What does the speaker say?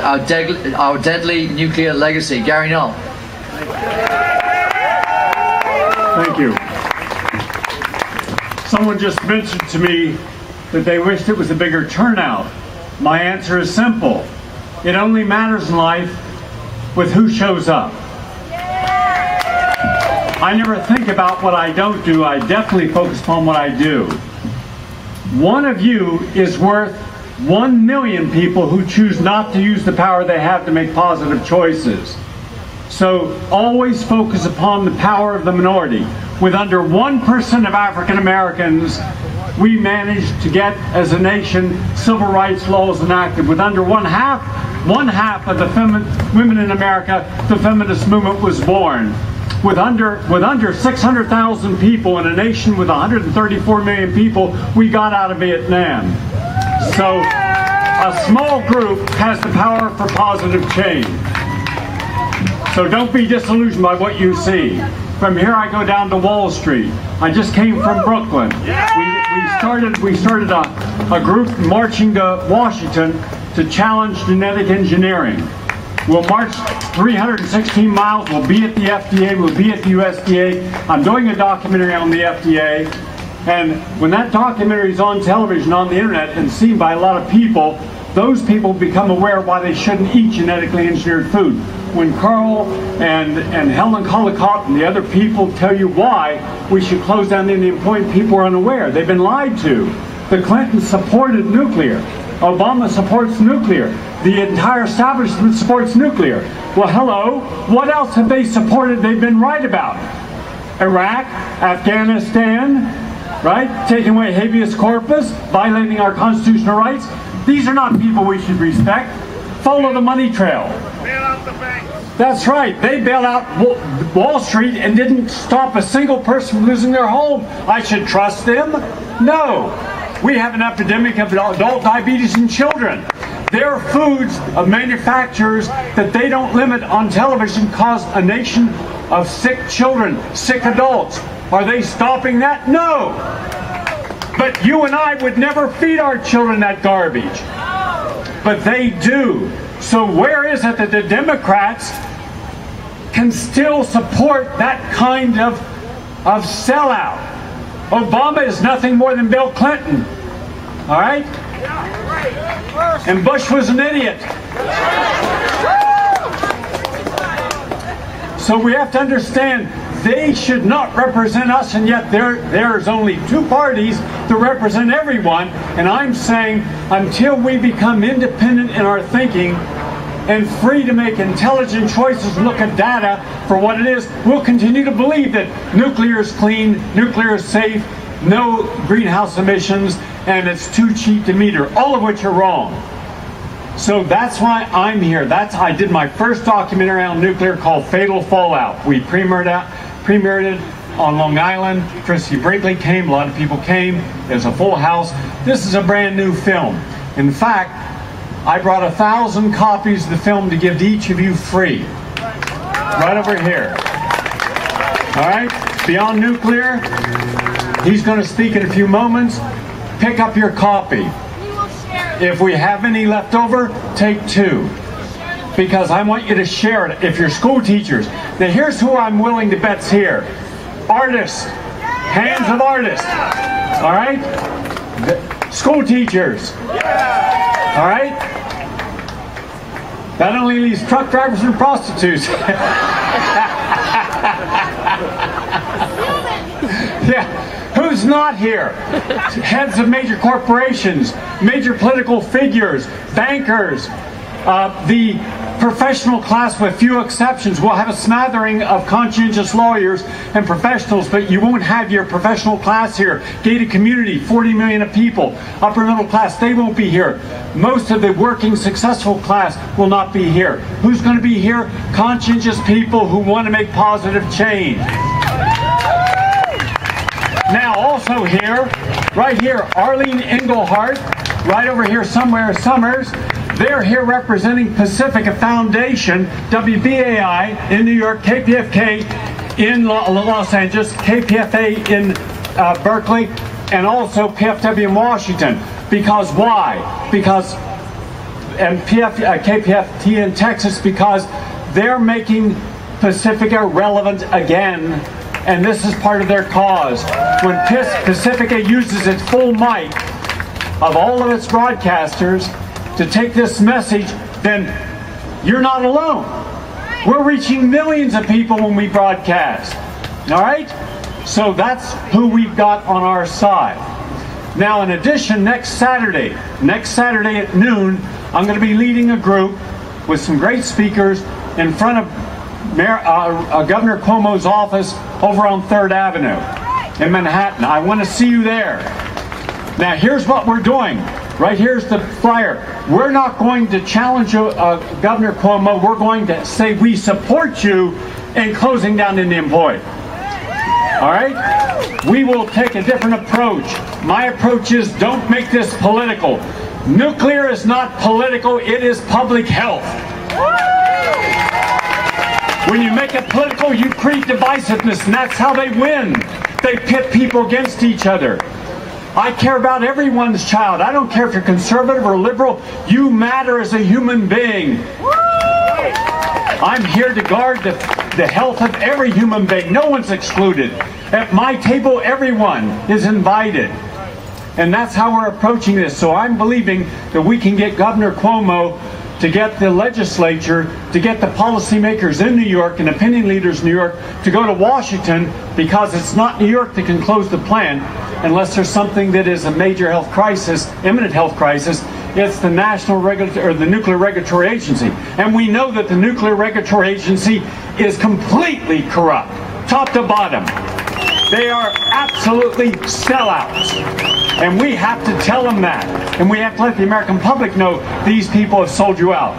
our deadly nuclear legacy. Gary Null. Thank you. Someone just mentioned to me that they wished it was a bigger turnout. My answer is simple. It only matters in life with who shows up. I never think about what I don't do. I definitely focus upon what I do. One of you is worth 1 million people who choose not to use the power they have to make positive choices. So always focus upon the power of the minority. With under 1% of African Americans, we managed to get, as a nation, civil rights laws enacted. With under one half of the women in America, the feminist movement was born. With under 600,000 people in a nation with 134 million people, we got out of Vietnam. So a small group has the power for positive change. So don't be disillusioned by what you see. From here I go down to Wall Street. I just came from Brooklyn. We started a group marching to Washington to challenge genetic engineering. We'll march 316 miles. We'll be at the FDA. We'll be at the USDA. I'm doing a documentary on the FDA. And when that documentary is on television, on the internet, and seen by a lot of people, those people become aware of why they shouldn't eat genetically engineered food. When Carl and Helen Collicott and the other people tell you why we should close down the Indian Point, people are unaware. They've been lied to. The Clintons supported nuclear. Obama supports nuclear. The entire establishment supports nuclear. Well, hello, what else have they supported they've been right about? Iraq, Afghanistan, right? Taking away habeas corpus, violating our constitutional rights. These are not people we should respect. Follow the money trail. Bail out the banks. That's right. They bailed out Wall Street and didn't stop a single person from losing their home. I should trust them? No. We have an epidemic of adult diabetes in children. Their foods of manufacturers that they don't limit on television cause a nation of sick children, sick adults. Are they stopping that? No. But you and I would never feed our children that garbage. But they do. So where is it that the Democrats can still support that kind of sellout? Obama is nothing more than Bill Clinton. All right? And Bush was an idiot. So we have to understand they should not represent us, and yet there's only two parties that represent everyone. And I'm saying until we become independent in our thinking and free to make intelligent choices, look at data for what it is, we'll continue to believe that nuclear is clean, nuclear is safe, no greenhouse emissions, and it's too cheap to meter, all of which are wrong. So that's why I'm here. I did my first documentary on nuclear called Fatal Fallout. We premiered it on Long Island. Christy Brinkley came, a lot of people came. There's a full house. This is a brand new film. In fact, I brought 1,000 copies of the film to give to each of you free. Right over here. All right? Beyond Nuclear, he's going to speak in a few moments. Pick up your copy. If we have any left over, take 2. Because I want you to share it. If you're school teachers, now here's who I'm willing to bet's here. Artists. Hands of artists. All right? School teachers. All right? That only leaves truck drivers and prostitutes. Yeah. Who's not here? Heads of major corporations, major political figures, bankers, the professional class with few exceptions. We'll have a smattering of conscientious lawyers and professionals, but you won't have your professional class here. Gated community, 40 million of people. Upper middle class, they won't be here. Most of the working successful class will not be here. Who's going to be here? Conscientious people who want to make positive change. Now also here, right here, Arlene Engelhardt, right over here somewhere, Summers. They're here representing Pacifica Foundation, WBAI in New York, KPFK in Los Angeles, KPFA in Berkeley, and also PFW in Washington. Because why? Because and KPFT in Texas because they're making Pacifica relevant again, and this is part of their cause. When Pacifica uses its full might of all of its broadcasters to take this message, then you're not alone. We're reaching millions of people when we broadcast. All right? So that's who we've got on our side. Now, in addition, next Saturday at noon, I'm going to be leading a group with some great speakers in front of Governor Cuomo's office over on 3rd Avenue in Manhattan. I want to see you there. Now, here's what we're doing. Right here's the flyer. We're not going to challenge Governor Cuomo. We're going to say we support you in closing down Indian Point. All right? We will take a different approach. My approach is don't make this political. Nuclear is not political, it is public health. When you make it political, you create divisiveness, and that's how they win. They pit people against each other. I care about everyone's child. I don't care if you're conservative or liberal. You matter as a human being. I'm here to guard the health of every human being. No one's excluded. At my table, everyone is invited. And that's how we're approaching this. So I'm believing that we can get Governor Cuomo to get the legislature, to get the policymakers in New York and opinion leaders in New York to go to Washington, because it's not New York that can close the plant unless there's something that is a major health crisis, imminent health crisis. It's the the Nuclear Regulatory Agency. And we know that the Nuclear Regulatory Agency is completely corrupt, top to bottom. They are absolutely sellouts. And we have to tell them that. And we have to let the American public know these people have sold you out.